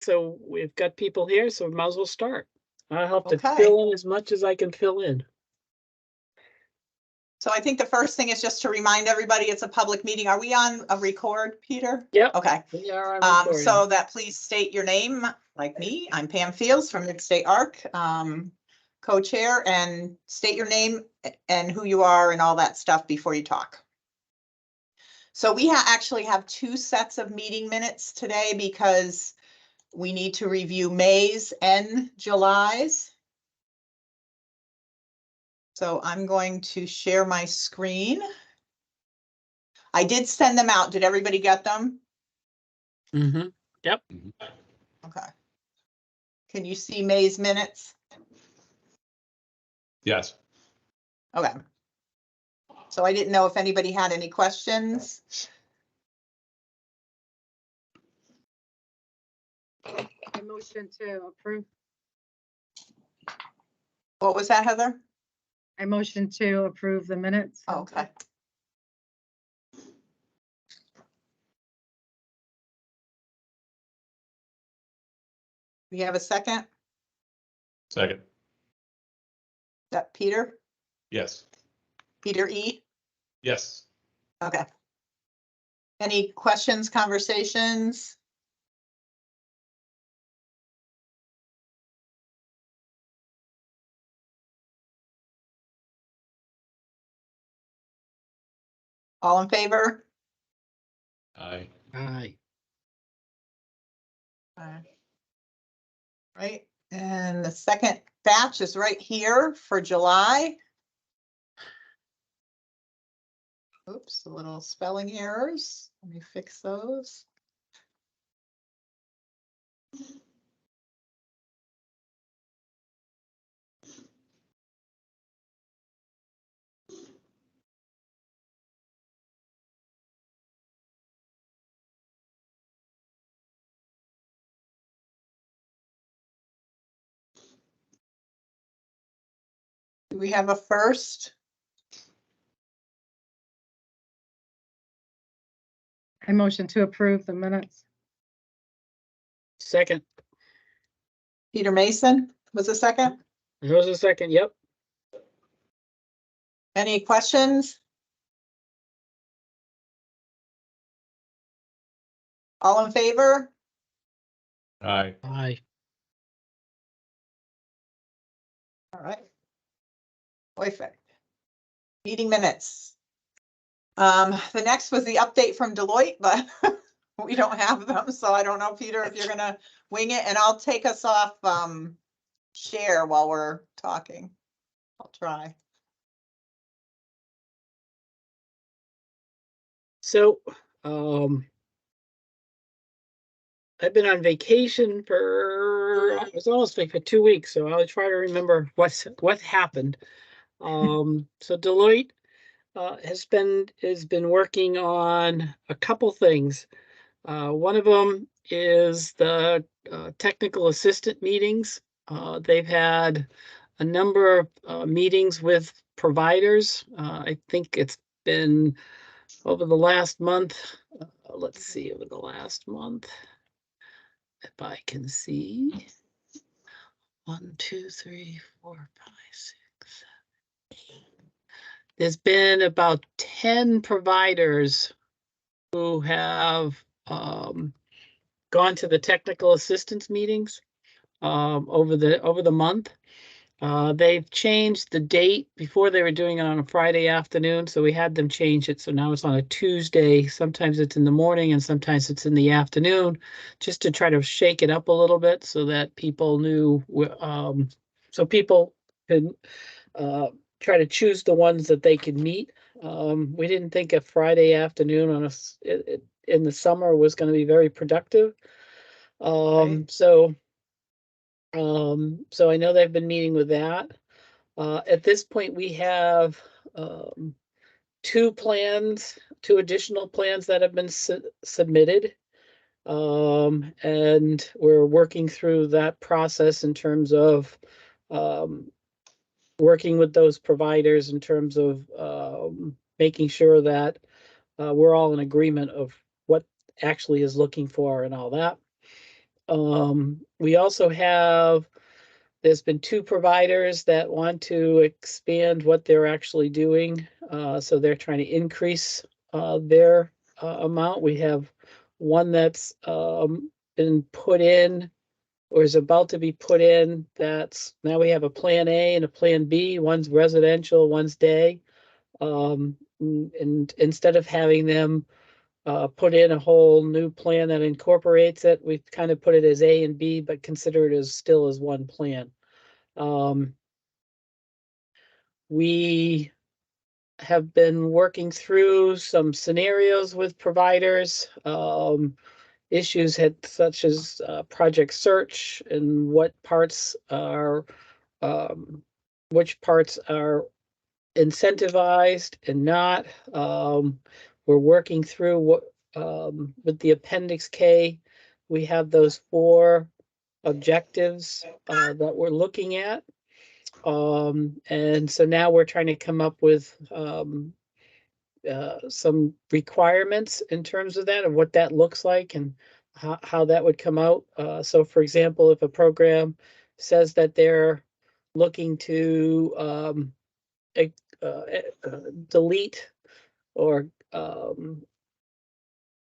So we've got people here, so we might as well start. I'll help to Okay. fill in as much as I can fill in. So I think the first thing is just to remind everybody it's a public meeting. Are we on a record, Peter? Yep. Okay. We are on recording. So that please state your name, like me. I'm Pam Fields from Mid-State ARC, co-chair, and state your name and who you are and all that stuff before you talk. So we actually have two sets of meeting minutes today because we need to review May's and July's. So I'm going to share my screen. I did send them out. Did everybody get them? Mm-hmm. Yep. Okay. Can you see May's minutes? Yes. Okay. So I didn't know if anybody had any questions. I motion to approve. What was that, Heather? I motion to approve the minutes. Okay. We have a second? Second. That Peter? Yes. Peter E? Yes. Okay. Any questions, conversations? All in favor? Aye. Aye. Right, and the second batch is right here for July. Oops, a little spelling errors. Let me fix those. Do we have a first? I motion to approve the minutes. Second. Peter Mason was a second. There was a second. Yep. Any questions? All in favor? Aye. Aye. All right. Perfect. Meeting minutes. The next was the update from Deloitte, but we don't have them, so I don't know, Peter, if you're gonna wing it, and I'll take us off share while we're talking. I'll try. So, I've been on vacation it's almost like for 2 weeks, so I'll try to remember what happened. So Deloitte has been working on a couple things. One of them is the technical assistant meetings. They've had a number of meetings with providers. I think it's been over the last month. Let's see, over the last month, if I can see. 1, 2, 3, 4, 5, 6, 7, 8. There's been about 10 providers who have gone to the technical assistance meetings over the month. They've changed the date. Before they were doing it on a Friday afternoon, so we had them change it. So now it's on a Tuesday. Sometimes it's in the morning and sometimes it's in the afternoon, just to try to shake it up a little bit so that people knew, so people could try to choose the ones that they could meet. We didn't think a Friday afternoon in the summer was going to be very productive. Right. So I know they've been meeting with that. At this point, we have 2 additional plans that have been submitted. And we're working through that process in terms of working with those providers in terms of making sure that we're all in agreement of what actually is looking for and all that. We also have, there's been 2 providers that want to expand what they're actually doing. So they're trying to increase their amount. We have one that's been put in or is about to be put in. That's now we have a plan A and a plan B. One's residential, one's day. And instead of having them put in a whole new plan that incorporates it, we've kind of put it as A and B, but consider it as still as one plan. We have been working through some scenarios with providers, issues had such as project search and what parts are, which parts are incentivized and not. We're working through what, with the Appendix K, we have those 4 objectives that we're looking at. And so now we're trying to come up with some requirements in terms of that, of what that looks like and how that would come out. So for example, if a program says that they're looking to delete or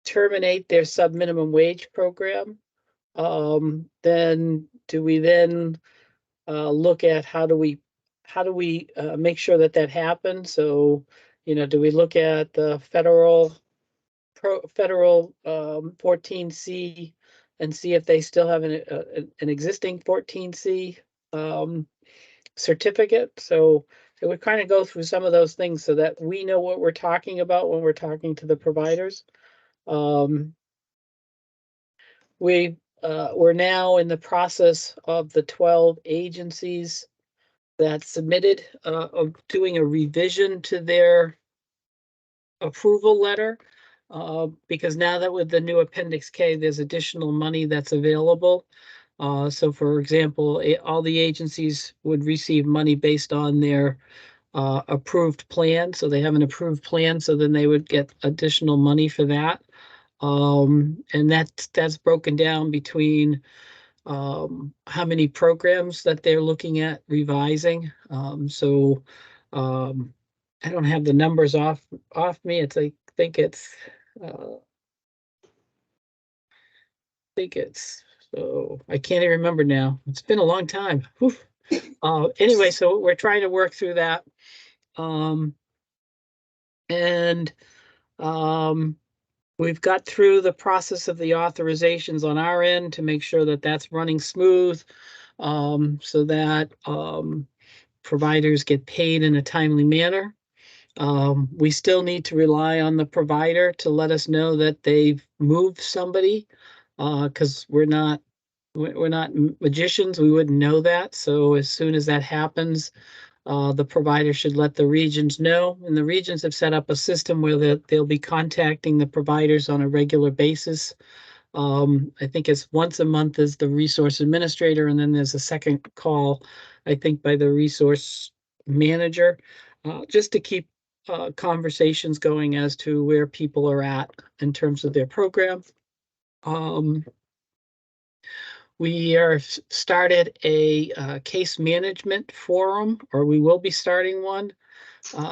terminate their sub-minimum wage program, then do we then look at how do we make sure that that happens? So, do we look at the federal 14C and see if they still have an existing 14C certificate? So it would kind of go through some of those things so that we know what we're talking about when we're talking to the providers. We're now in the process of the 12 agencies that submitted of doing a revision to their approval letter, because now that with the new Appendix K, there's additional money that's available. So for example, all the agencies would receive money based on their approved plan. So they have an approved plan, so then they would get additional money for that. And that's broken down between how many programs that they're looking at revising. So I don't have the numbers off me. I think it's so I can't even remember now. It's been a long time. Anyway, so we're trying to work through that. And we've got through the process of the authorizations on our end to make sure that that's running smooth, so that providers get paid in a timely manner. We still need to rely on the provider to let us know that they've moved somebody, because we're not magicians. We wouldn't know that. So as soon as that happens, the provider should let the regions know, and the regions have set up a system where they'll be contacting the providers on a regular basis. I think it's once a month as the resource administrator, and then there's a second call, I think, by the resource manager, just to keep conversations going as to where people are at in terms of their program. We are started a case management forum, or we will be starting one,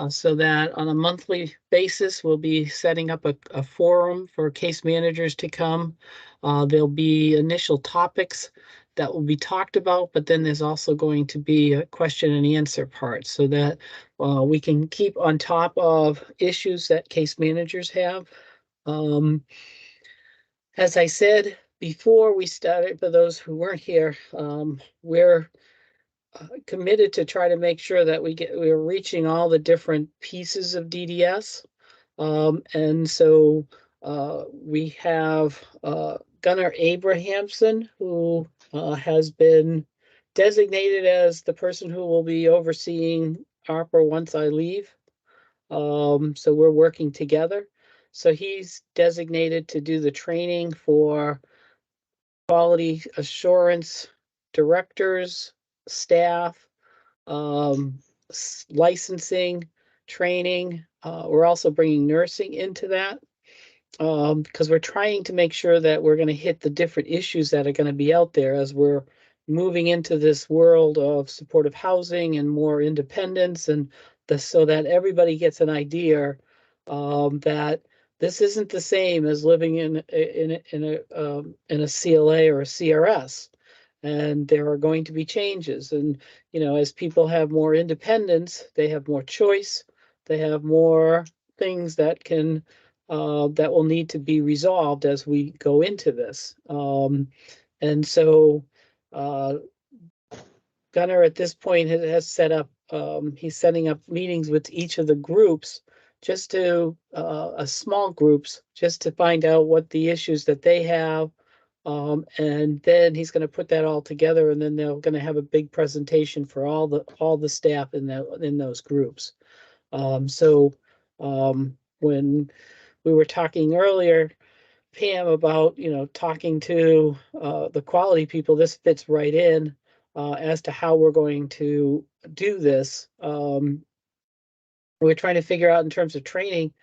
so that on a monthly basis, we'll be setting up a forum for case managers to come. There'll be initial topics that will be talked about, but then there's also going to be a question and answer part so that we can keep on top of issues that case managers have. As I said before we started, for those who weren't here, we're committed to try to make sure that we're reaching all the different pieces of DDS. And so we have Gunnar Abrahamson, who has been designated as the person who will be overseeing ARPA once I leave. So we're working together. So he's designated to do the training for quality assurance directors, staff, licensing, training. We're also bringing nursing into that. because we're trying to make sure that we're going to hit the different issues that are going to be out there as we're moving into this world of supportive housing and more independence, and so that everybody gets an idea that this isn't the same as living in a CLA or a CRS, and there are going to be changes. And as people have more independence, they have more choice, they have more things that will need to be resolved as we go into this. And so Gunnar at this point has set up, he's setting up meetings with each of the groups, just to small groups, just to find out what the issues that they have. And then he's going to put that all together, and then they're going to have a big presentation for all the staff in those groups. When we were talking earlier, Pam, about talking to the quality people, this fits right in as to how we're going to do this. We're trying to figure out in terms of training.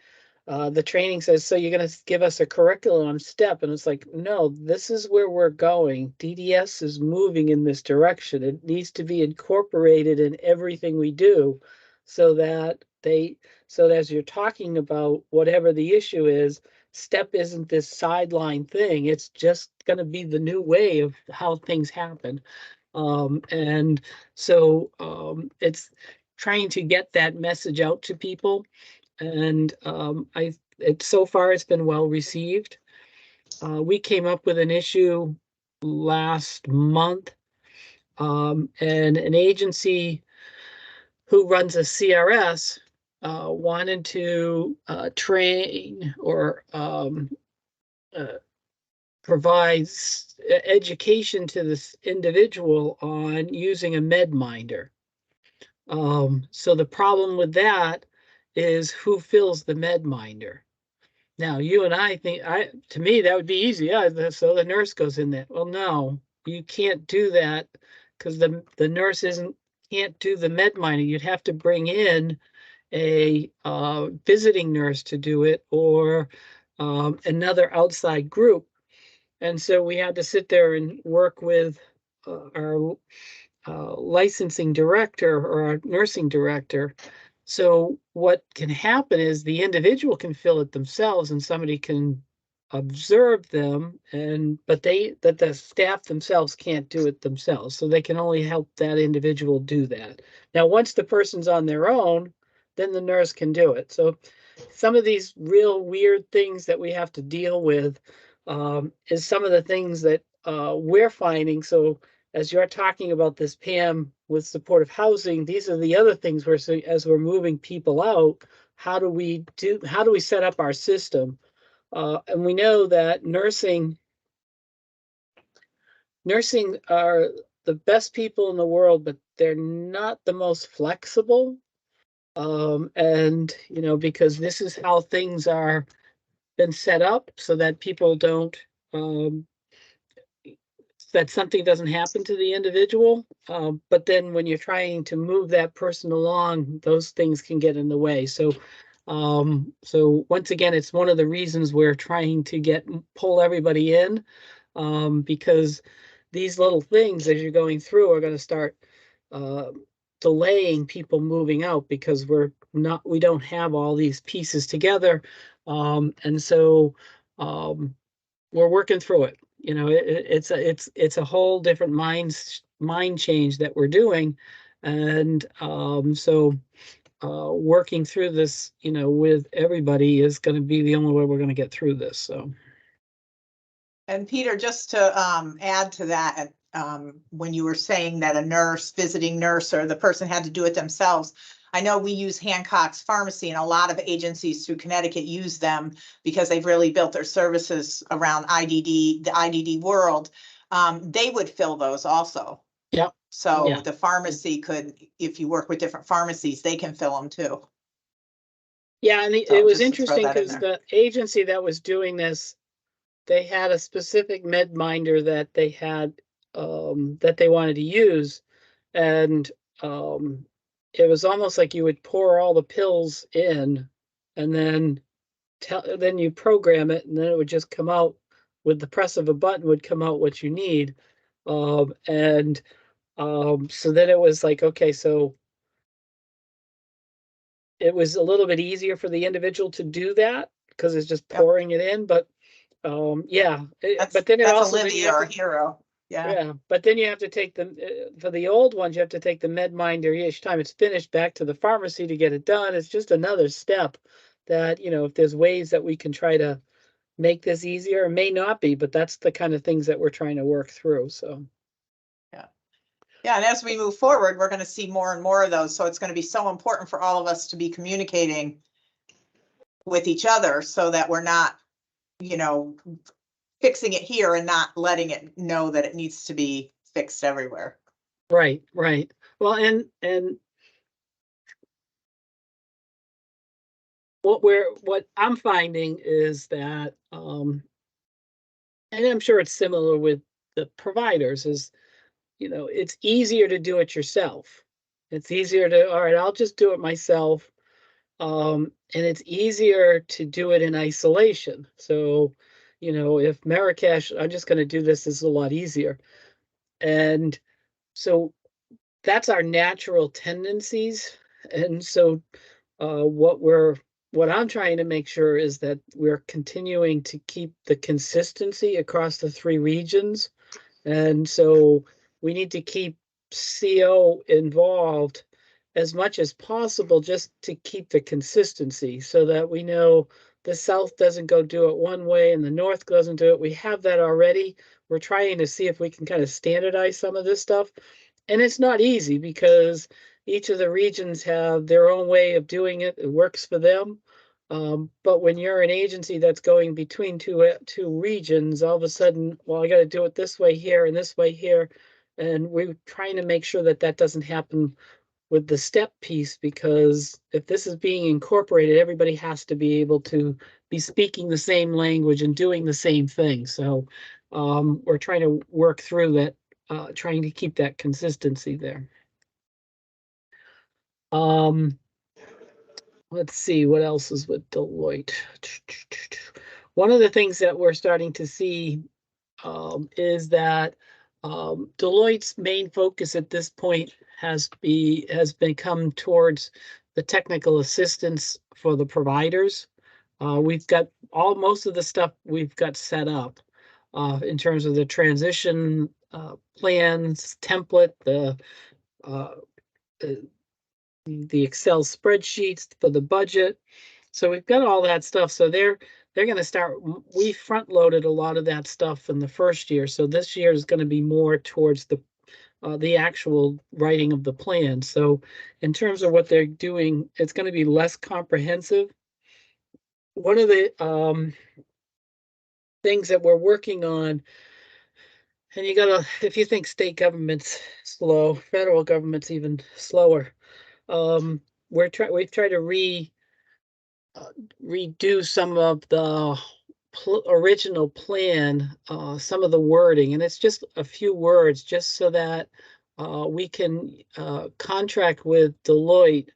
The training says, so you're going to give us a curriculum step. And it's like, no, this is where we're going. DDS is moving in this direction. It needs to be incorporated in everything we do, so that as you're talking about whatever the issue is, STEP isn't this sideline thing. It's just going to be the new way of how things happen. And so it's trying to get that message out to people. And so far it's been well received. We came up with an issue last month, and an agency who runs a CRS wanted to train or provide education to this individual on using a MedMinder. So the problem with that is, who fills the MedMinder? Now, you and I think, to me, that would be easy. Yeah, so the nurse goes in there. Well, no, you can't do that, because the nurse can't do the MedMinder. You'd have to bring in a visiting nurse to do it, or another outside group. And so we had to sit there and work with our licensing director or our nursing director. So what can happen is the individual can fill it themselves, and somebody can observe them, but the staff themselves can't do it themselves. So they can only help that individual do that. Now, once the person's on their own, then the nurse can do it. So some of these real weird things that we have to deal with is some of the things that we're finding. So as you're talking about this, Pam, with supportive housing, these are the other things we're seeing as we're moving people out. How do we set up our system? And we know that nursing are the best people in the world, but they're not the most flexible. And because this is how things are been set up, so that people don't that something doesn't happen to the individual. But then when you're trying to move that person along, those things can get in the way. So once again, it's one of the reasons we're trying to pull everybody in, because these little things, as you're going through, are going to start delaying people moving out, because we don't have all these pieces together. And so we're working through it. It's a whole different mind change that we're doing. And working through this, with everybody is going to be the only way we're going to get through this. So. And Peter, just to add to that, when you were saying that a visiting nurse, or the person had to do it themselves, I know we use Hancock's Pharmacy, and a lot of agencies through Connecticut use them because they've really built their services around the IDD world. They would fill those also. Yeah. So Yeah. the pharmacy could, if you work with different pharmacies, they can fill them too. Yeah, and So it was just to interesting throw that in because there. the agency that was doing this, they had a specific MedMinder that they had, that they wanted to use. And it was almost like you would pour all the pills in and then then you program it, and then it would just come out with the press of a button would come out what you need. And so then it was like, okay, so it was a little bit easier for the individual to do that because it's just Yep. pouring it in. But yeah, but then it That's also then you Olivia, have our to, hero. Yeah, yeah, but then you have to take them for the old ones. You have to take the MedMinder each time it's finished back to the pharmacy to get it done. It's just another step that, you know, if there's ways that we can try to make this easier, it may not be, but that's the kind of things that we're trying to work through. So yeah. And as we move forward, we're going to see more and more of those. So it's going to be so important for all of us to be communicating with each other so that we're not, you know, fixing it here and not letting it know that it needs to be fixed everywhere. right. Well, and what I'm finding is that and I'm sure it's similar with the providers, is, you know, it's easier to do it yourself. It's easier to, all right, I'll just do it myself. And it's easier to do it in isolation. So, you know, if Marrakesh, I'm just going to do this is a lot easier. And so that's our natural tendencies. And so what I'm trying to make sure is that we're continuing to keep the consistency across the three regions. And so we need to keep CO involved as much as possible just to keep the consistency so that we know the South doesn't go do it one way and the North doesn't do it. We have that already. We're trying to see if we can kind of standardize some of this stuff. And it's not easy because each of the regions have their own way of doing it. It works for them. But when you're an agency that's going between two regions, all of a sudden, well, I got to do it this way here and this way here. And we're trying to make sure that that doesn't happen with the step piece, because if this is being incorporated, everybody has to be able to be speaking the same language and doing the same thing. So we're trying to work through that, trying to keep that consistency there. Let's see what else is with Deloitte. One of the things that we're starting to see is that Deloitte's main focus at this point has become towards the technical assistance for the providers. We've got most of the stuff we've got set up in terms of the transition plans, template, uh, the Excel spreadsheets for the budget. So we've got all that stuff. So they're going to start. We front loaded a lot of that stuff in the first year. So this year is going to be more towards the actual writing of the plan. So in terms of what they're doing, it's going to be less comprehensive. One of the things that we're working on, and you gotta, if you think state government's slow, federal government's even slower. We've tried to redo some of the original plan, some of the wording, and it's just a few words, just so that we can contract with Deloitte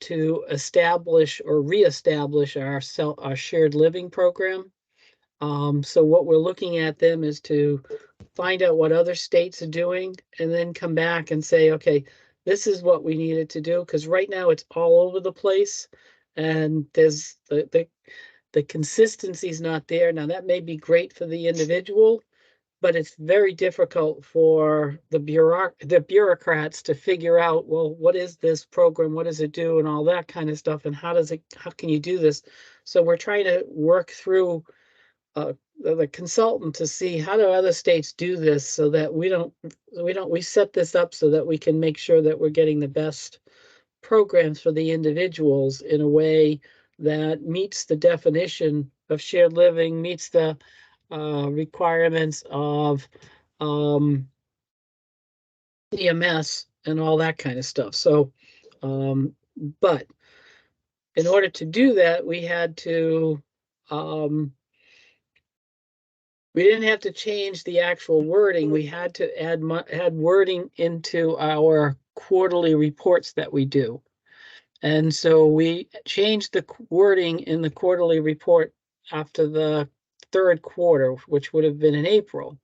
to establish or reestablish our shared living program. So what we're looking at them is to find out what other states are doing and then come back and say, okay, this is what we needed to do. Because right now it's all over the place and there's the consistency is not there. Now that may be great for the individual, but it's very difficult for the bureaucrats to figure out, well, what is this program? What does it do? And all that kind of stuff. And how can you do this? So we're trying to work through the consultant to see how do other states do this so that we set this up so that we can make sure that we're getting the best programs for the individuals in a way that meets the definition of shared living, meets the requirements of EMS and all that kind of stuff. So, but in order to do that, we had to we didn't have to change the actual wording. We had to add wording into our quarterly reports that we do. And so we changed the wording in the quarterly report after the third quarter, which would have been in April.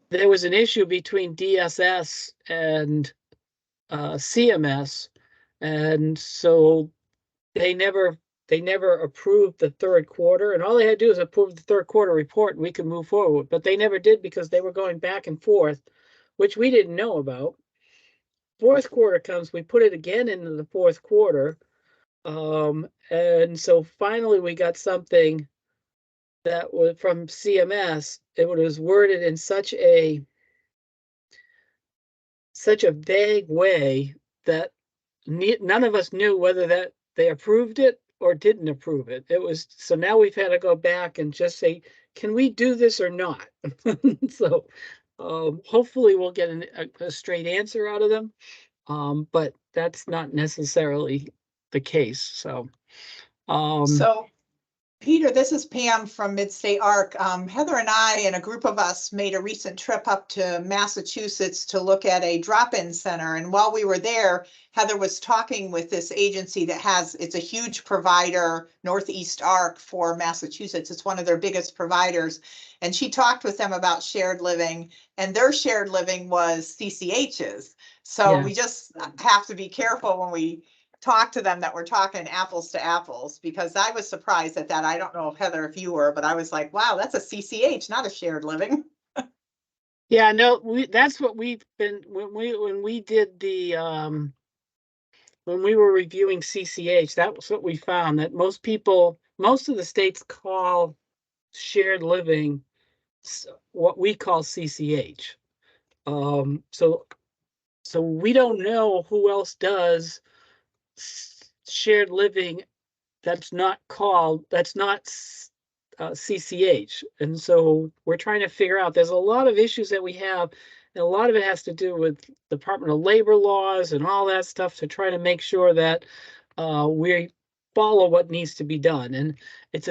There was an issue between DSS and CMS, and so they never approved the third quarter, and all they had to do is approve the third quarter report and we could move forward. But they never did because they were going back and forth, which we didn't know about. Fourth quarter comes, we put it again into the fourth quarter. And so finally we got something that was from CMS. It was worded in such a vague way that none of us knew whether that they approved it or didn't approve it. It was, so now we've had to go back and just say, can we do this or not? So hopefully we'll get a straight answer out of them. But that's not necessarily the case. So So, Peter, this is Pam from Mid-State ARC. Heather and I and a group of us made a recent trip up to Massachusetts to look at a drop-in center. And while we were there, Heather was talking with this agency that it's a huge provider, Northeast ARC for Massachusetts. It's one of their biggest providers. And she talked with them about shared living, and their shared living was CCH's. So Yeah. we just have to be careful when we talk to them that we're talking apples to apples, because I was surprised at that. I don't know, Heather, if you were, but I was like, wow, that's a CCH, not a shared living. yeah, no, that's what we've been when we did the when we were reviewing CCH, that was what we found, that most of the states call shared living what we call CCH. So we don't know who else does shared living that's not CCH. And so we're trying to figure out, there's a lot of issues that we have, and a lot of it has to do with Department of Labor laws and all that stuff to try to make sure that we follow what needs to be done. And it's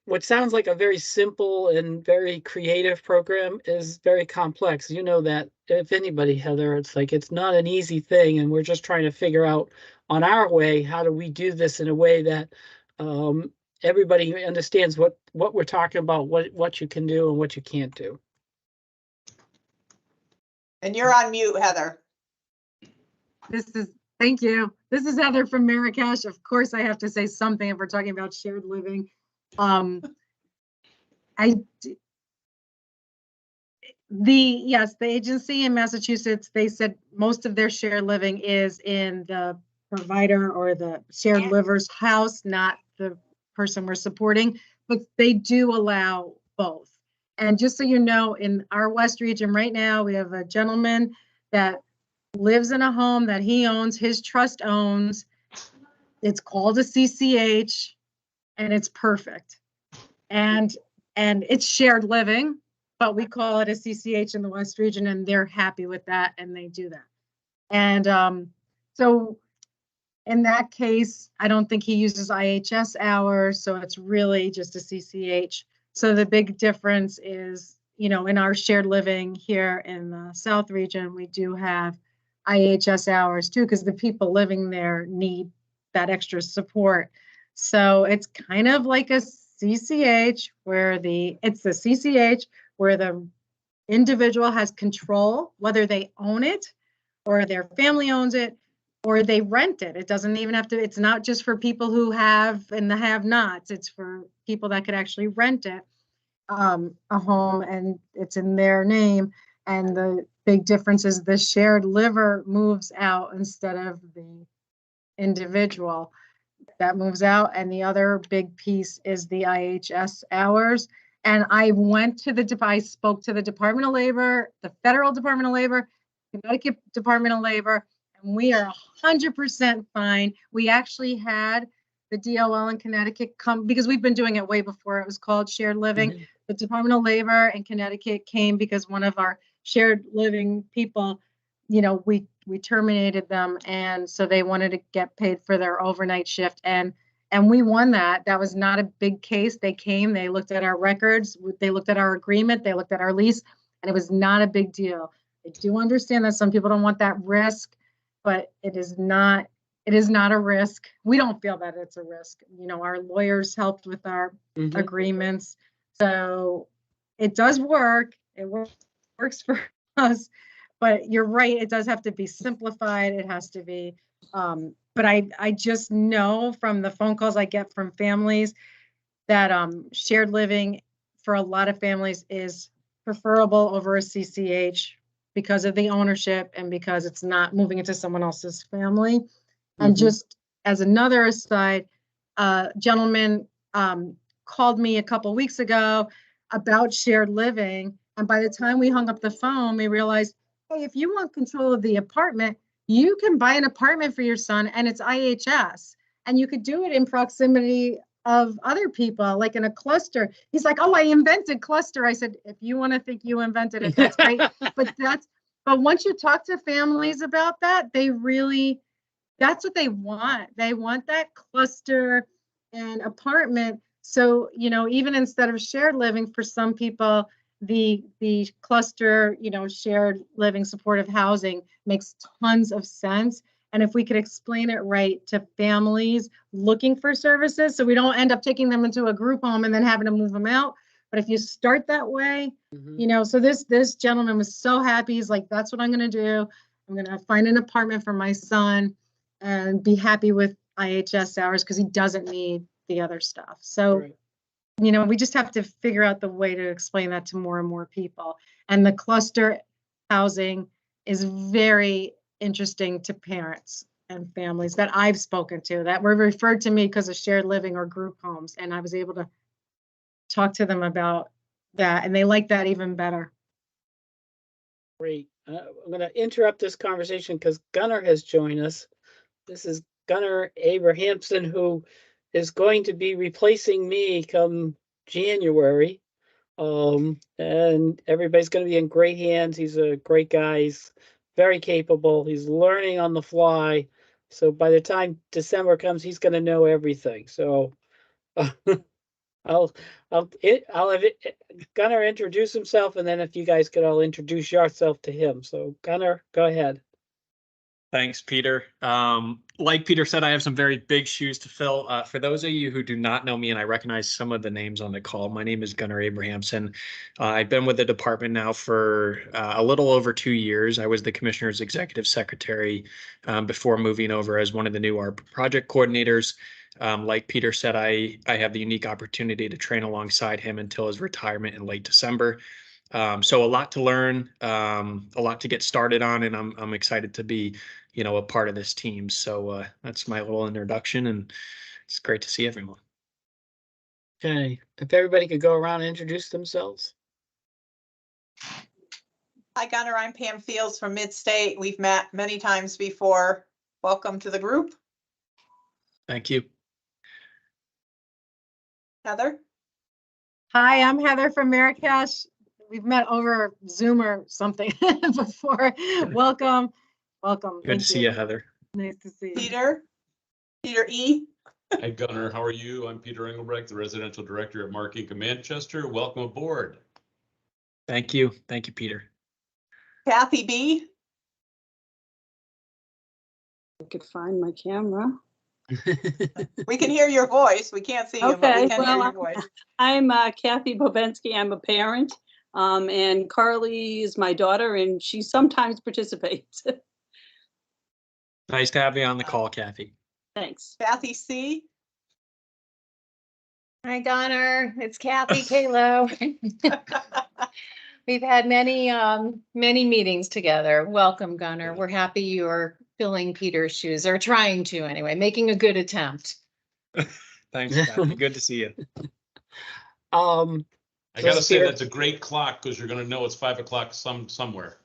what sounds like a very simple and very creative program is very complex. You know that, if anybody, Heather, it's like, it's not an easy thing. And we're just trying to figure out on our way, how do we do this in a way that everybody understands what we're talking about, what you can do and what you can't do. And you're on mute, Heather. Thank you. This is Heather from Marrakesh. Of course, I have to say something if we're talking about shared living. The agency in Massachusetts, they said most of their shared living is in the provider or the shared liver's house, not the person we're supporting, but they do allow both. And just so you know, in our West region right now, we have a gentleman that lives in a home that he owns, his trust owns. It's called a CCH, and it's perfect. And it's shared living, but we call it a CCH in the West region, and they're happy with that, and they do that. And so in that case, I don't think he uses IHS hours, so it's really just a CCH. So the big difference is, in our shared living here in the South region, we do have IHS hours too, because the people living there need that extra support. So it's kind of like a CCH where the individual has control, whether they own it or their family owns it or they rent it. It doesn't even have to, it's not just for people who have and the have-nots. It's for people that could actually rent it, a home, and it's in their name. And the big difference is the shared liver moves out instead of the individual that moves out. And the other big piece is the IHS hours. And I spoke to the Department of Labor, the Federal Department of Labor, Connecticut Department of Labor, and we are 100% fine. We actually had the DOL in Connecticut come, because we've been doing it way before it was called shared living. Mm-hmm. The Department of Labor in Connecticut came because one of our shared living people, we terminated them, and so they wanted to get paid for their overnight shift, and we won that. That was not a big case. They came, they looked at our records, they looked at our agreement, they looked at our lease, and it was not a big deal. I do understand that some people don't want that risk, but it is not a risk. We don't feel that it's a risk. You know, our lawyers helped with our Mhm. agreements. So it does work. It works for us. But you're right, it does have to be simplified. It has to be, but I just know from the phone calls I get from families that shared living for a lot of families is preferable over a CCH because of the ownership and because it's not moving into someone else's family. And Mhm. just as another aside, a gentleman called me a couple weeks ago about shared living. And by the time we hung up the phone, we realized, hey, if you want control of the apartment, you can buy an apartment for your son and it's IHS. And you could do it in proximity of other people, like in a cluster. He's like, oh, I invented cluster. I said, if you want to think you invented it, that's great. But once you talk to families about that, they really, that's what they want. They want that cluster and apartment. So, you know, even instead of shared living for some people, the cluster, you know, shared living supportive housing makes tons of sense. And if we could explain it right to families looking for services, so we don't end up taking them into a group home and then having to move them out. But if you start that way, Mhm. you know, so this gentleman was so happy. He's like, that's what I'm going to do. I'm going to find an apartment for my son and be happy with IHS hours because he doesn't need the other stuff. So, Right. you know, we just have to figure out the way to explain that to more and more people. And the cluster housing is very interesting to parents and families that I've spoken to that were referred to me because of shared living or group homes. And I was able to talk to them about that, and they like that even better. Great. I'm going to interrupt this conversation because Gunnar has joined us. This is Gunnar Abrahamson, who is going to be replacing me come January. And everybody's going to be in great hands. He's a great guy. He's very capable. He's learning on the fly. So by the time December comes, he's going to know everything. So I'll have Gunnar introduce himself, and then if you guys could all introduce yourself to him. So Gunnar, go ahead. Thanks, Peter. Like Peter said, I have some very big shoes to fill. For those of you who do not know me, and I recognize some of the names on the call, my name is Gunnar Abrahamson. I've been with the department now for a little over 2 years. I was the commissioner's executive secretary before moving over as one of the new ARPA project coordinators. Like Peter said, I have the unique opportunity to train alongside him until his retirement in late December. So a lot to learn, a lot to get started on, and I'm excited to be, you know, a part of this team. So that's my little introduction, and it's great to see everyone. Okay, if everybody could go around and introduce themselves. Hi, Gunnar. I'm Pam Fields from Mid-State. We've met many times before. Welcome to the group. Thank you. Heather? Hi, I'm Heather from Marrakesh. We've met over Zoom or something before. Welcome. Welcome. Good to see you, Heather. Nice to see you. Peter? Peter E? Hi, Gunnar. How are you? I'm Peter Engelbrecht, the residential director at Mark Inc. of Manchester. Welcome aboard. Thank you. Thank you, Peter. Kathy B? I could find my camera. We can hear your voice. We can't see you, but we Okay, can hear well, your voice. I'm Kathy Bobensky. I'm a parent, and Carly is my daughter, and she sometimes participates. Nice to have you on the call, Kathy. Thanks. Kathy C? Hi, Gunnar. It's Kathy Kalo. We've had many meetings together. Welcome, Gunnar. We're happy you're filling Peter's shoes, or trying to anyway, making a good attempt. Thanks, Kathy. Good to see you. I gotta say, Peter. that's a great clock because you're gonna know it's 5 o'clock somewhere.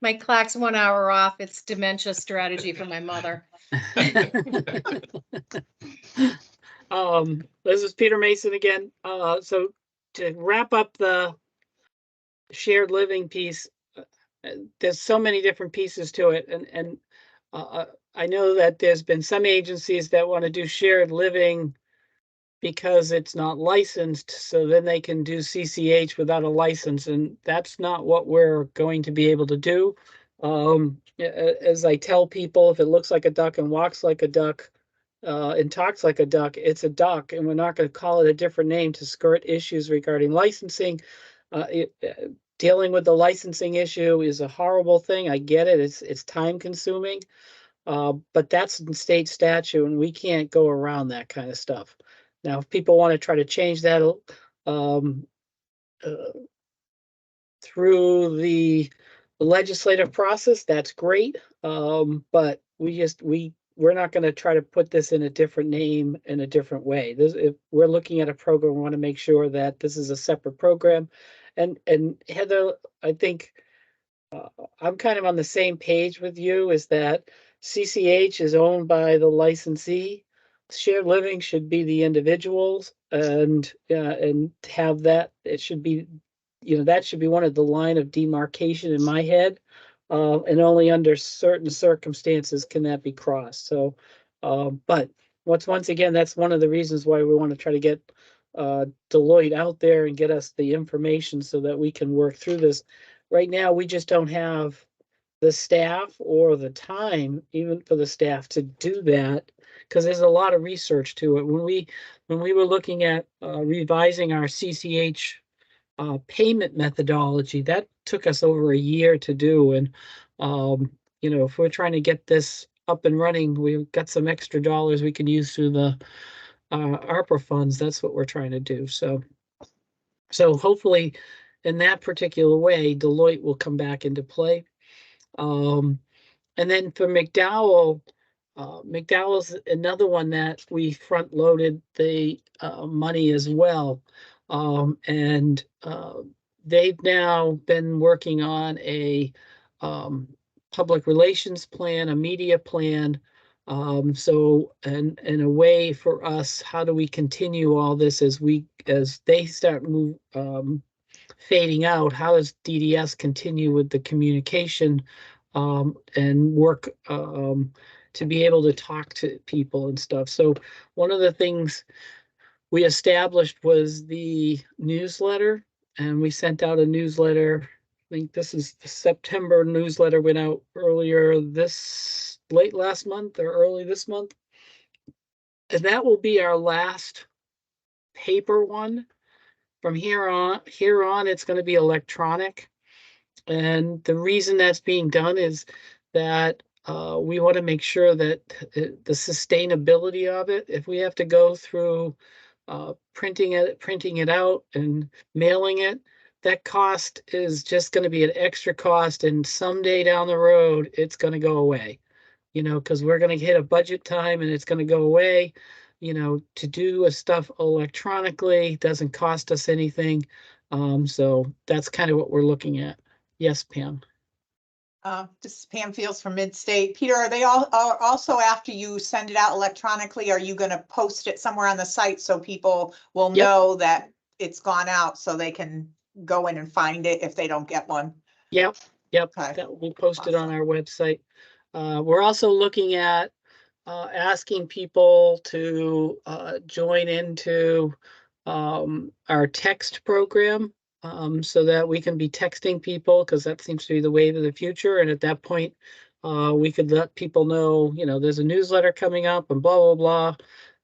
My clock's 1 hour off. It's dementia strategy for my mother. This is Peter Mason again. So to wrap up the shared living piece, there's so many different pieces to it, and I know that there's been some agencies that want to do shared living because it's not licensed, so then they can do CCH without a license, and that's not what we're going to be able to do. As I tell people, if it looks like a duck and walks like a duck, and talks like a duck, it's a duck, and we're not going to call it a different name to skirt issues regarding licensing. Dealing with the licensing issue is a horrible thing. I get it. It's time consuming, but that's in state statute, and we can't go around that kind of stuff. Now, if people want to try to change that um, uh, through the legislative process, that's great. But we're not going to try to put this in a different name in a different way. If we're looking at a program, we want to make sure that this is a separate program. And Heather, I think I'm kind of on the same page with you, is that CCH is owned by the licensee. Shared living should be the individuals, and have that, it should be, that should be one of the line of demarcation in my head. And only under certain circumstances can that be crossed. So, but once again, that's one of the reasons why we want to try to get Deloitte out there and get us the information so that we can work through this. Right now, we just don't have the staff or the time, even for the staff, to do that, because there's a lot of research to it. When we were looking at revising our CCH payment methodology, that took us over a year to do. And if we're trying to get this up and running, we've got some extra dollars we can use through the ARPA funds. That's what we're trying to do. So hopefully, in that particular way, Deloitte will come back into play. And then for McDowell, McDowell's another one that we front loaded the money as well. And they've now been working on a public relations plan, a media plan. And a way for us, how do we continue all this as they start fading out? How does DDS continue with the communication and work to be able to talk to people and stuff? So one of the things we established was the newsletter, and we sent out a newsletter. I think this is the September newsletter, went out late last month or early this month. And that will be our last paper one. From here on, it's going to be electronic. And the reason that's being done is that we want to make sure that the sustainability of it, if we have to go through printing it out and mailing it, that cost is just going to be an extra cost. And someday down the road, it's going to go away, because we're going to hit a budget time and it's going to go away. To do stuff electronically doesn't cost us anything. So that's kind of what we're looking at. Yes, Pam. This is Pam Fields from Mid-State. Peter, are they all also, after you send it out electronically, are you going to post it somewhere on the site so people will know that it's gone out, so they can go in and find it if they don't get one? Yep. Okay. That will be posted on our website. We're also looking at asking people to join into our text program, so that we can be texting people, because that seems to be the wave of the future. And at that point, we could let people know, there's a newsletter coming up and blah, blah,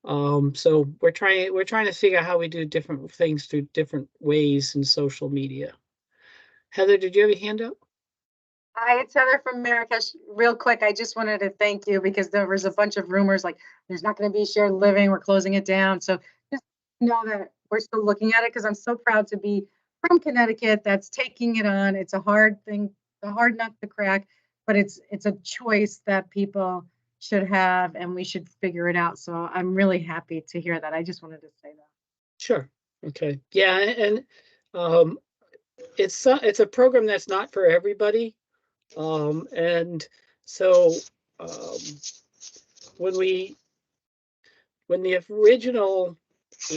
blah. So we're trying to figure out how we do different things through different ways in social media. Heather, did you have a hand up? Hi, it's Heather from Marrakesh. Real quick, I just wanted to thank you, because there was a bunch of rumors like there's not going to be shared living, we're closing it down. So just know that we're still looking at it, because I'm so proud to be from Connecticut that's taking it on. It's a hard thing, a hard nut to crack, but it's a choice that people should have, and we should figure it out. So I'm really happy to hear that. I just wanted to say that. Sure. Okay. Yeah, and it's a program that's not for everybody. And so when the original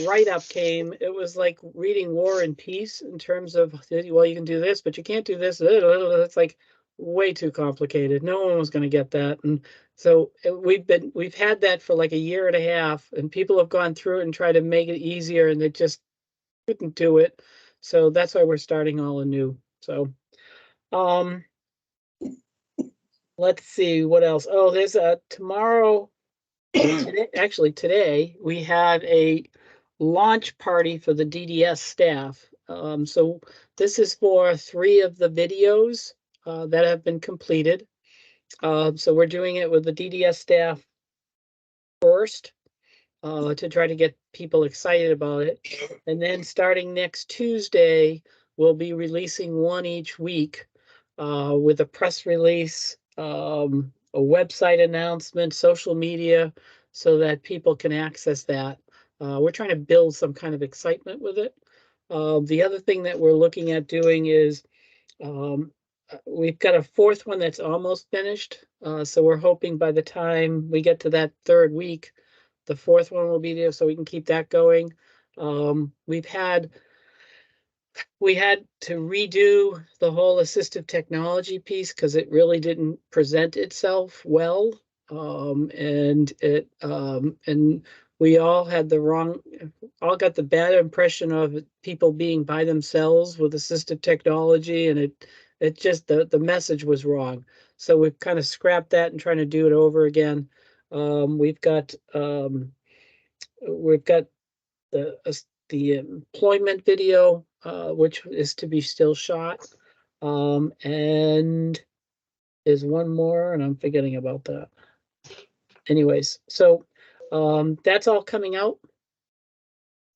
write-up came, it was like reading War and Peace in terms of, well, you can do this, but you can't do this. It's like way too complicated. No one was going to get that. And so we've had that for like a year and a half, and people have gone through it and tried to make it easier, and they just couldn't do it. So that's why we're starting all anew. So let's see what else. Oh, there's a tomorrow. Today, actually, today we have a launch party for the DDS staff. So this is for 3 of the videos that have been completed. So we're doing it with the DDS staff first to try to get people excited about it. And then starting next Tuesday, we'll be releasing one each week with a press release, a website announcement, social media, so that people can access that. We're trying to build some kind of excitement with it. The other thing that we're looking at doing is we've got a 4th one that's almost finished. So we're hoping by the time we get to that 3rd week, the 4th one will be there so we can keep that going. We had to redo the whole assistive technology piece because it really didn't present itself well. And we all had all got the bad impression of people being by themselves with assistive technology, and it just, the message was wrong. So we've kind of scrapped that and trying to do it over again. We've got the employment video, which is to be still shot. And there's one more, and I'm forgetting about that. Anyways, so that's all coming out.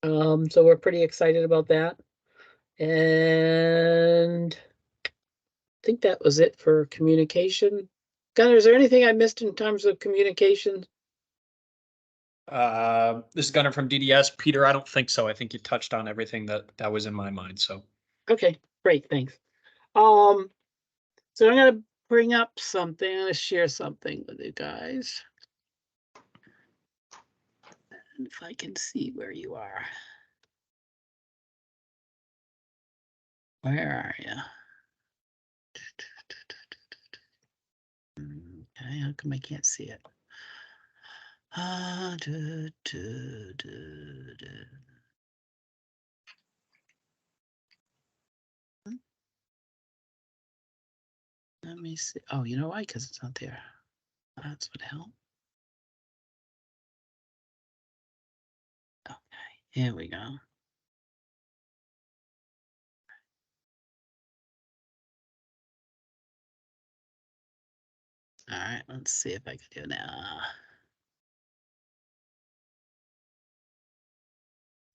So we're pretty excited about that. And I think that was it for communication. Gunnar, is there anything I missed in terms of communication? This is Gunnar from DDS. Peter, I don't think so. I think you touched on everything that was in my mind, so. Okay, great, thanks. So I'm gonna bring up something, I'm gonna share something with you guys. And if I can see where you are. Where are you? Okay, how come I can't see it? Let me see. Oh, you know why? Because it's not there. That's what helped. Okay, here we go. All right, let's see if I can do it now.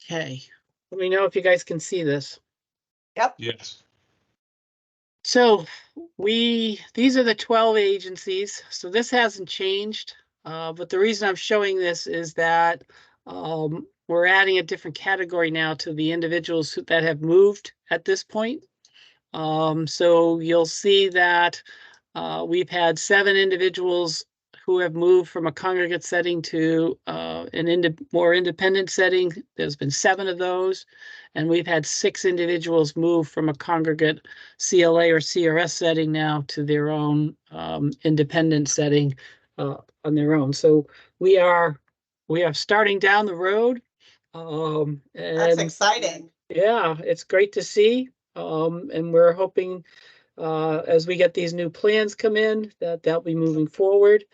Okay, let me know if you guys can see this. Yep. Yes. So these are the 12 agencies. So this hasn't changed. But the reason I'm showing this is that we're adding a different category now to the individuals that have moved at this point. So you'll see that we've had 7 individuals who have moved from a congregate setting to an more independent setting. There's been 7 of those. And we've had 6 individuals move from a congregate CLA or CRS setting now to their own independent setting on their own. So we are starting down the road. That's exciting. Yeah, it's great to see. And we're hoping as we get these new plans come in, that'll be moving forward.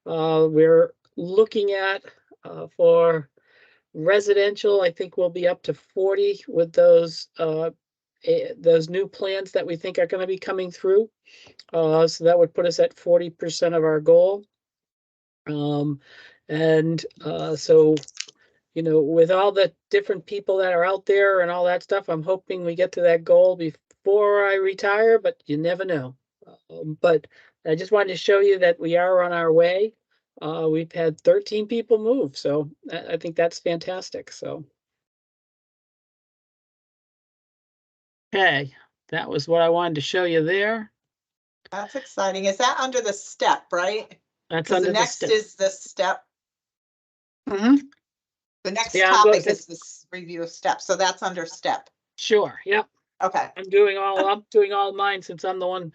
We're looking at for residential, I think we'll be up to 40 with those new plans that we think are going to be coming through. So that would put us at 40% of our goal. So, you know, with all the different people that are out there and all that stuff, I'm hoping we get to that goal before I retire, but you never know. But I just wanted to show you that we are on our way. We've had 13 people move, so I think that's fantastic. So, okay, that was what I wanted to show you there. That's exciting. Is that under the step, right? That's Because under the the next step. is the step. Mhm. The next Yeah, topic goes is this review of steps. So that's under step. Sure, yep. Okay. I'm doing all mine since I'm the one,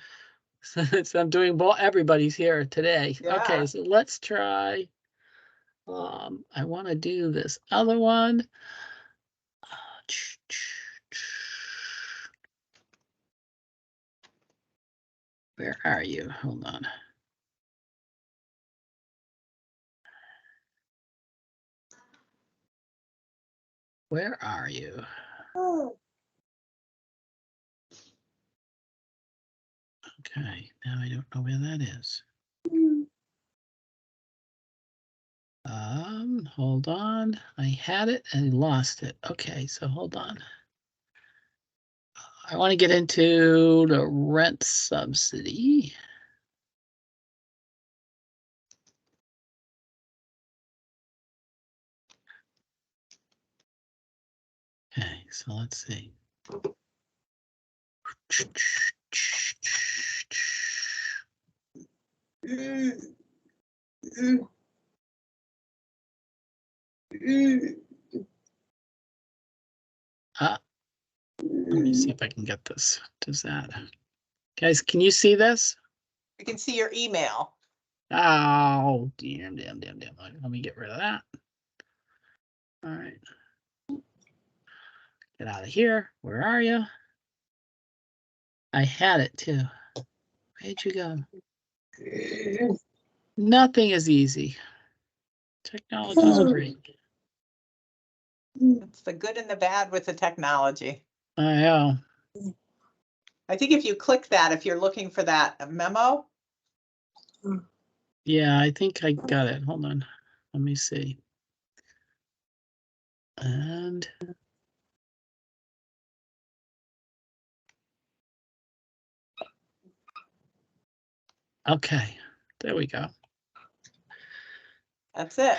since I'm doing everybody's here today. Yeah. Okay, so let's try. I want to do this other one. Where are you? Hold on. where are you? Okay, now I don't know where that is. Hold on. I had it and lost it. Okay, so hold on. I want to get into the rent subsidy. Okay, so let's see. Let me see if I can get this. Does that? Guys, can you see this? You can see your email. Oh, damn. Let me get rid of that. All right. Get out of here. Where are you? I had it too. Where'd you go? Nothing is easy. Technology is great. It's the good and the bad with the technology. I know. I think if you click that, if you're looking for that memo, Yeah, I think I got it. Hold on. Let me see. And okay, there we go. that's it.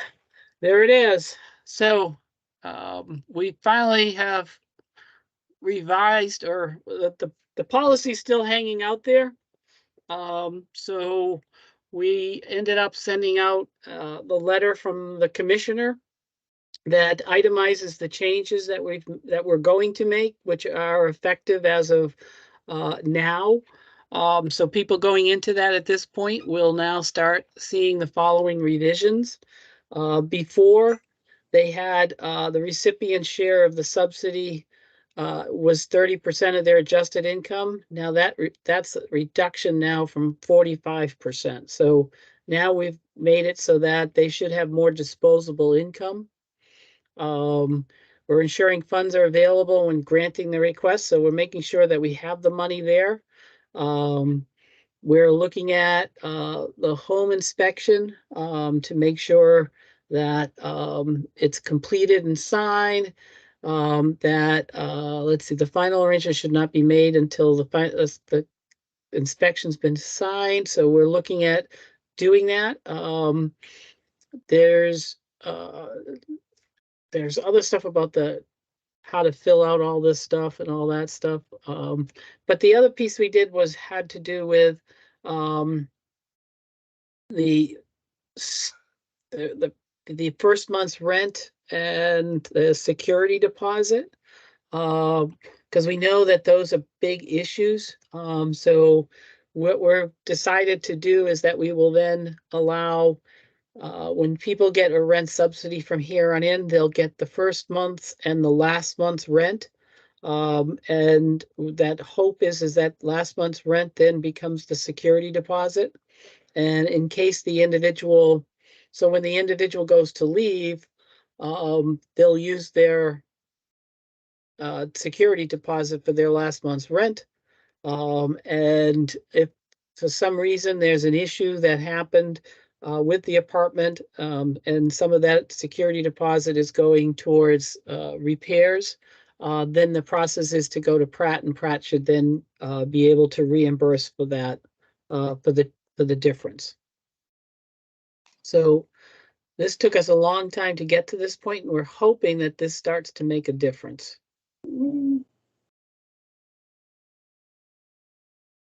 There it is. So we finally have revised, or the policy's still hanging out there. So we ended up sending out the letter from the commissioner that itemizes the changes that we're going to make, which are effective as of now. So people going into that at this point will now start seeing the following revisions. Before, they had the recipient share of the subsidy was 30% of their adjusted income. Now that's a reduction now from 45%. So now we've made it so that they should have more disposable income. We're ensuring funds are available when granting the request, so we're making sure that we have the money there. We're looking at the home inspection to make sure that it's completed and signed. That let's see, the final arrangement should not be made until the inspection's been signed. So we're looking at doing that. There's other stuff about how to fill out all this stuff and all that stuff. But the other piece we did had to do with the first month's rent and the security deposit, because we know that those are big issues. So what we're decided to do is that we will then allow, when people get a rent subsidy from here on in, they'll get the first month's and the last month's rent. And that hope is that last month's rent then becomes the security deposit. And in case the individual, so when the individual goes to leave, they'll use their security deposit for their last month's rent. And if for some reason there's an issue that happened with the apartment, and some of that security deposit is going towards repairs, then the process is to go to Pratt, and Pratt should then be able to reimburse for that, for the difference. So this took us a long time to get to this point, and we're hoping that this starts to make a difference.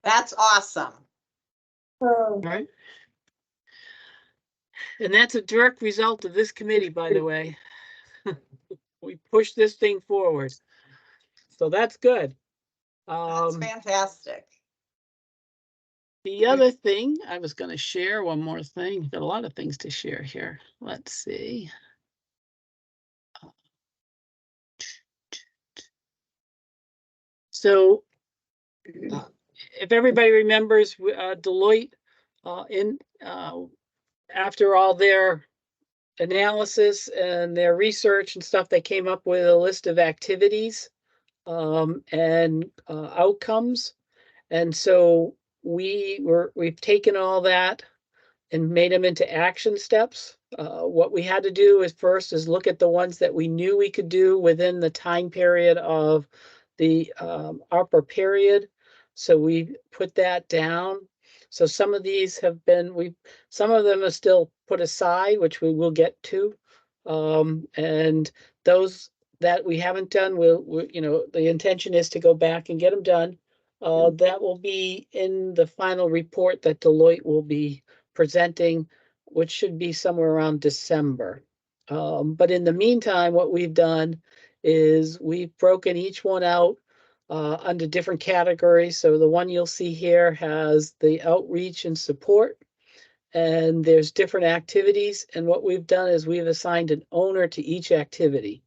That's awesome. All right. And that's a direct result of this committee, by the way. We pushed this thing forward. So that's good. That's fantastic. The other thing I was going to share, one more thing. Got a lot of things to share here. Let's see. So if everybody remembers, Deloitte, after all their analysis and their research and stuff, they came up with a list of activities and outcomes. And so we've taken all that and made them into action steps. What we had to do is first is look at the ones that we knew we could do within the time period of the ARPA period. So we put that down. So some of these have been, some of them are still put aside, which we will get to. And those that we haven't done, the intention is to go back and get them done. That will be in the final report that Deloitte will be presenting, which should be somewhere around December. But in the meantime, what we've done is we've broken each one out under different categories. So the one you'll see here has the outreach and support, and there's different activities. And what we've done is we've assigned an owner to each activity.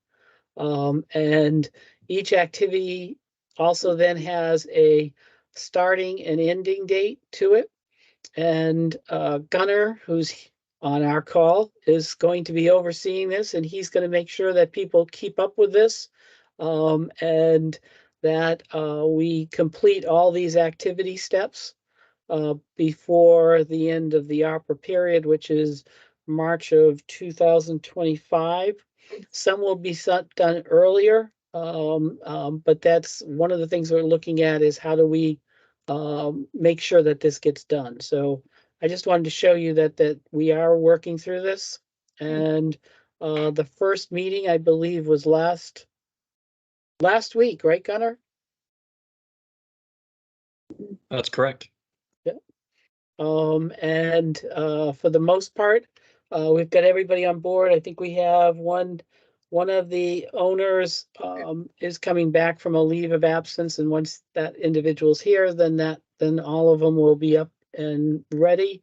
And each activity also then has a starting and ending date to it. And Gunnar, who's on our call, is going to be overseeing this, and he's going to make sure that people keep up with this and that we complete all these activity steps before the end of the ARPA period, which is March of 2025. Some will be done earlier, but that's one of the things we're looking at is how do we make sure that this gets done. So I just wanted to show you that we are working through this. And the first meeting, I believe, was last week, right, Gunnar? That's correct. And for the most part, we've got everybody on board. I think we have one of the owners is coming back from a leave of absence, and once that individual's here, then all of them will be up and ready.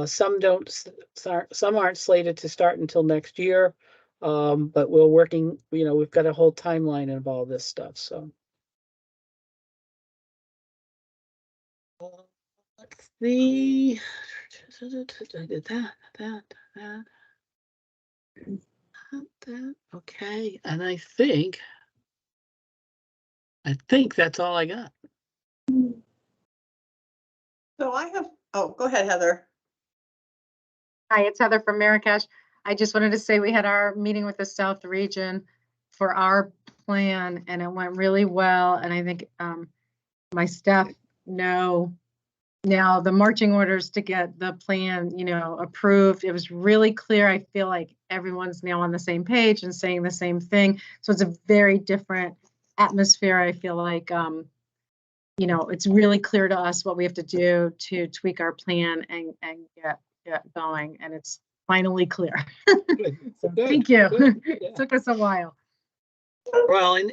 Some aren't slated to start until next year, but we're working. We've got a whole timeline of all this stuff. So. Let's see. That. Okay, and I think that's all I got. So go ahead, Heather. Hi, it's Heather from Marrakesh. I just wanted to say we had our meeting with the South Region for our plan, and it went really well. And I think my staff know now the marching orders to get the plan, approved. It was really clear. I feel like everyone's now on the same page and saying the same thing. So it's a very different atmosphere. I feel like, it's really clear to us what we have to do to tweak our plan and get going. And it's finally clear. So Good, thank you. good, yeah. It took us a while. Well, and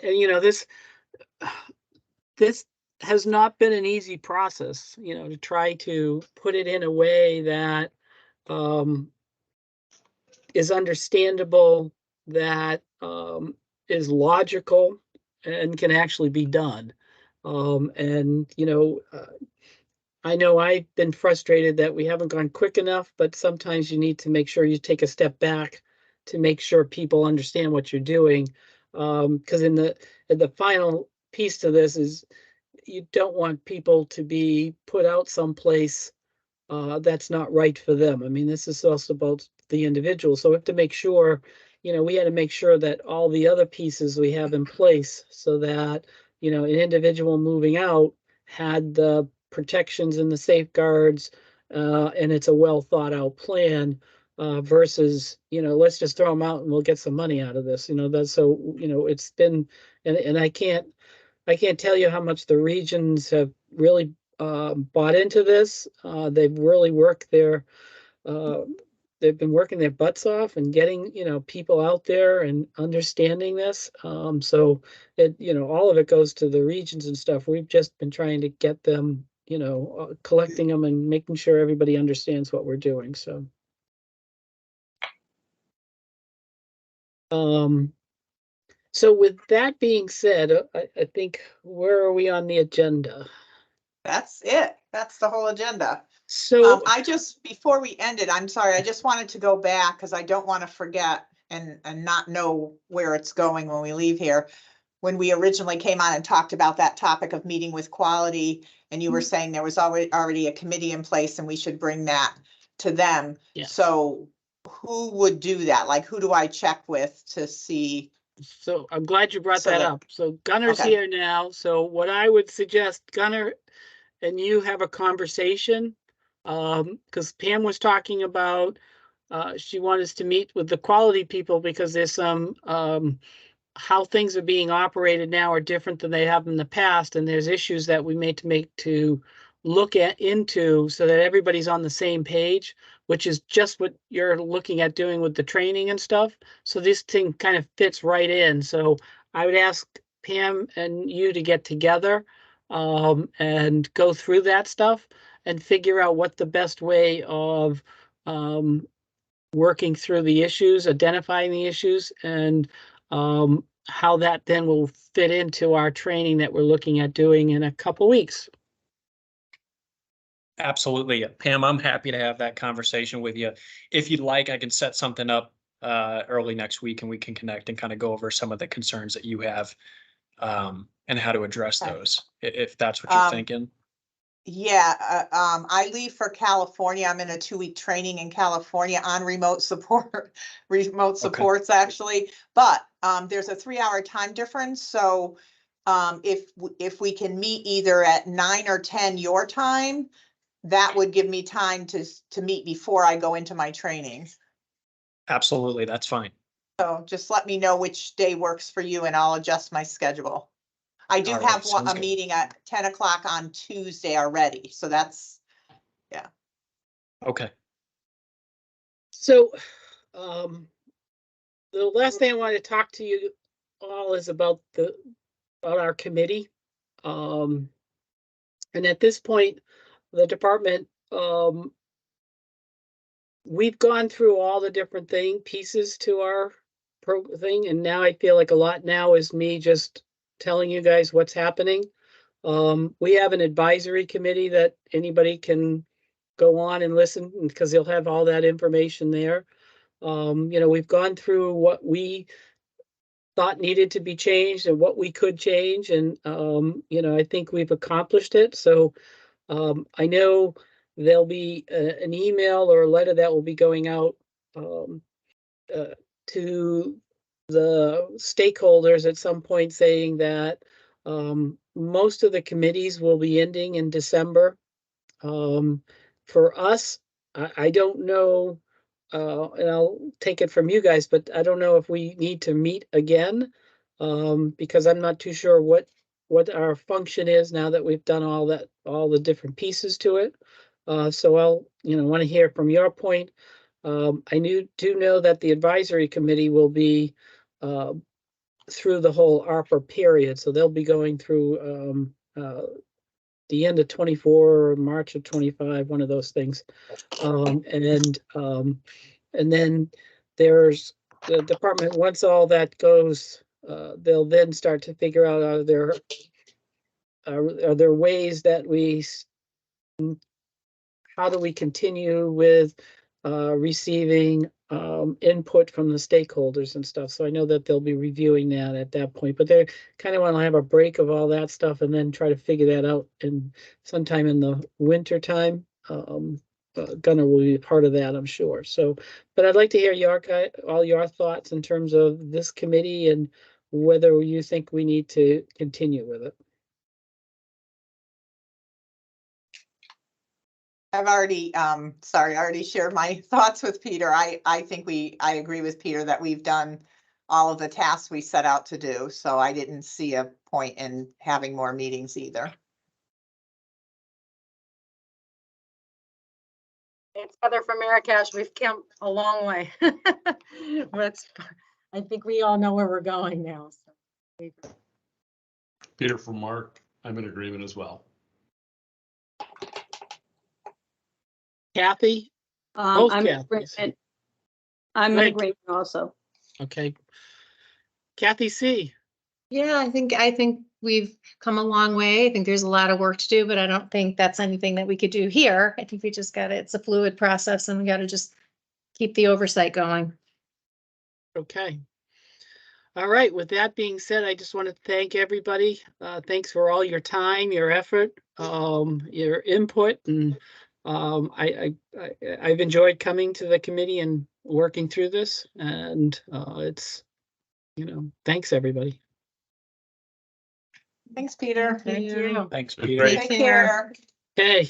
this has not been an easy process, to try to put it in a way that is understandable, that is logical and can actually be done. I know I've been frustrated that we haven't gone quick enough, but sometimes you need to make sure you take a step back to make sure people understand what you're doing. Because in the final piece to this is you don't want people to be put out someplace that's not right for them. I mean, this is also about the individual. So we have to make sure, we had to make sure that all the other pieces we have in place so that, an individual moving out had the protections and the safeguards, and it's a well thought out plan versus, let's just throw them out and we'll get some money out of this. That's so, it's been, and I can't tell you how much the regions have really bought into this. They've really worked they've been working their butts off and getting, people out there and understanding this. So all of it goes to the regions and stuff. We've just been trying to get them, collecting them and making sure everybody understands what we're doing. So. So with that being said, I think where are we on the agenda? That's it. That's the whole agenda. So, Before we ended, I'm sorry, I just wanted to go back because I don't want to forget and not know where it's going when we leave here. When we originally came on and talked about that topic of meeting with quality, and you were saying there was already a committee in place and we should bring that to them. Yes. So who would do that? Like, who do I check with to see? so I'm glad you brought So that that- up. So Gunner's Okay. here now. So what I would suggest, Gunner and you have a conversation. Because Pam was talking about, she wanted us to meet with the quality people because there's some, how things are being operated now are different than they have in the past, and there's issues that we made to make to look at into so that everybody's on the same page, which is just what you're looking at doing with the training and stuff. So this thing kind of fits right in. So I would ask Pam and you to get together and go through that stuff and figure out what the best way of working through the issues, identifying the issues, and how that then will fit into our training that we're looking at doing in a couple weeks. Absolutely. Pam, I'm happy to have that conversation with you. If you'd like, I can set something up early next week and we can connect and kind of go over some of the concerns that you have and how to address Okay. those, if that's what you're thinking. Yeah, I leave for California. I'm in a 2-week training in California on remote support, remote supports actually. But there's a 3-hour time difference. So if we can meet either at 9 or 10 your time, that would give me time to meet before I go into my training. Absolutely, that's fine. So just let me know which day works for you and I'll adjust my schedule. I do All right, have sounds a good. meeting at 10 o'clock on Tuesday already. So that's, Okay. So the last thing I want to talk to you all is about our committee. And at this point, the department, we've gone through all the different pieces to our thing, and now I feel like a lot now is me just telling you guys what's happening. We have an advisory committee that anybody can go on and listen because they'll have all that information there. We've gone through what we thought needed to be changed and what we could change, and I think we've accomplished it. So I know there'll be an email or a letter that will be going out to the stakeholders at some point saying that most of the committees will be ending in December. For us, I don't know, and I'll take it from you guys, but I don't know if we need to meet again because I'm not too sure what our function is now that we've done all the different pieces to it. So I'll, want to hear from your point. I do know that the advisory committee will be through the whole ARPA period, so they'll be going through the end of 24 or March of 25, one of those things. And then there's the department, once all that goes, they'll then start to figure out are there ways that how do we continue with receiving input from the stakeholders and stuff. So I know that they'll be reviewing that at that point, but they kind of want to have a break of all that stuff and then try to figure that out sometime in the winter time. Gunnar will be part of that, I'm sure. So, but I'd like to hear all your thoughts in terms of this committee and whether you think we need to continue with it. I've already, I already shared my thoughts with Peter. I think I agree with Peter that we've done all of the tasks we set out to do. So I didn't see a point in having more meetings either. It's Heather from Marrakesh. We've come a long way. I think we all know where we're going now. So. Peter from Mark, I'm in agreement as well. Kathy? Both I'm in Kathys. agreement. I'm in Right. agreement also. Okay. Kathy C. Yeah, I think we've come a long way. I think there's a lot of work to do, but I don't think that's anything that we could do here. I think we just got it's a fluid process and we got to just keep the oversight going. Okay. All right. With that being said, I just want to thank everybody. Thanks for all your time, your effort, your input, and I've enjoyed coming to the committee and working through this. And it's, thanks everybody. Thanks, Peter. Thank you. Thanks, That's Peter. great. Take care. care. Okay.